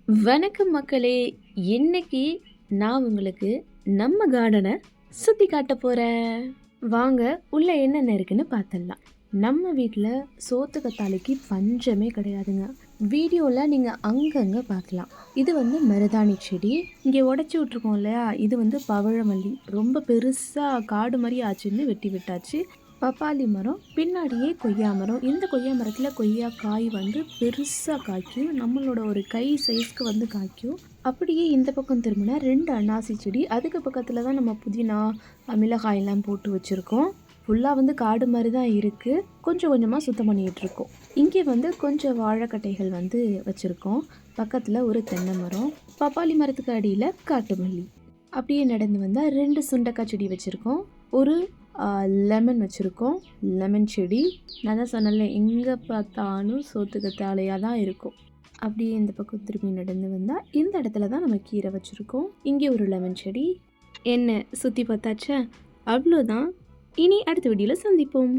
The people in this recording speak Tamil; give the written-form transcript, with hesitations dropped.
வணக்கம் மக்களே! இன்னைக்கு நான் உங்களுக்கு நம்ம கார்டன சுத்தி காட்டப் போறேன். வாங்க உள்ள என்னென்ன இருக்குன்னு பாத்துடலாம். நம்ம வீட்ல சோத்துக்கத்தாழைக்கு பஞ்சமே கிடையாதுங்க. வீடியோல நீங்க அங்கங்க பார்க்கலாம். இது வந்து மருதாணி செடி. இங்க உடைச்சு விட்டுருக்கோம் இல்லையா? இது வந்து பவழமல்லி. ரொம்ப பெருசா காடு மாரி ஆச்சுன்னு வெட்டி விட்டாச்சு. பப்பாளி மரம், பின்னாடியே கொய்யா மரம். இந்த கொய்யா மரத்துல கொய்யா காய் வந்து பெருசா காய்க்கும். நம்மளோட ஒரு கை சைஸ்க்கு வந்து காய்க்கும். அப்படியே இந்த பக்கம் திரும்பினா 2 அன்னாசி செடி. அதுக்கு பக்கத்துல தான் நம்ம புதினா, மிளகாயெல்லாம் போட்டு வச்சிருக்கோம். ஃபுல்லா வந்து காடு மாரி தான் இருக்கு. கொஞ்சம் கொஞ்சமா சுத்தம் பண்ணிட்டு இருக்கோம். இங்கே வந்து கொஞ்சம் வாழைக்கட்டைகள் வந்து வச்சிருக்கோம். பக்கத்துல ஒரு தென்னை மரம். பப்பாளி மரத்துக்கு அடியில காட்டு மல்லி. அப்படியே நடந்து வந்தா 2 சுண்டக்காய் செடி வச்சிருக்கோம். ஒரு லெமன் வச்சுருக்கோம். லெமன் செடி. நான் தான் சொன்னேன்ல, எங்கே பார்த்தாலும் சோத்துக்கத்தாழையாக தான் இருக்கும். அப்படியே இந்த பக்கம் திரும்பி நடந்து வந்தால் இந்த இடத்துல தான் நம்ம கீரை வச்சுருக்கோம். இங்கே ஒரு லெமன் செடி. என்ன சுற்றி பார்த்தாச்சா? அவ்வளோதான். இனி அடுத்த வீடியோவில் சந்திப்போம்.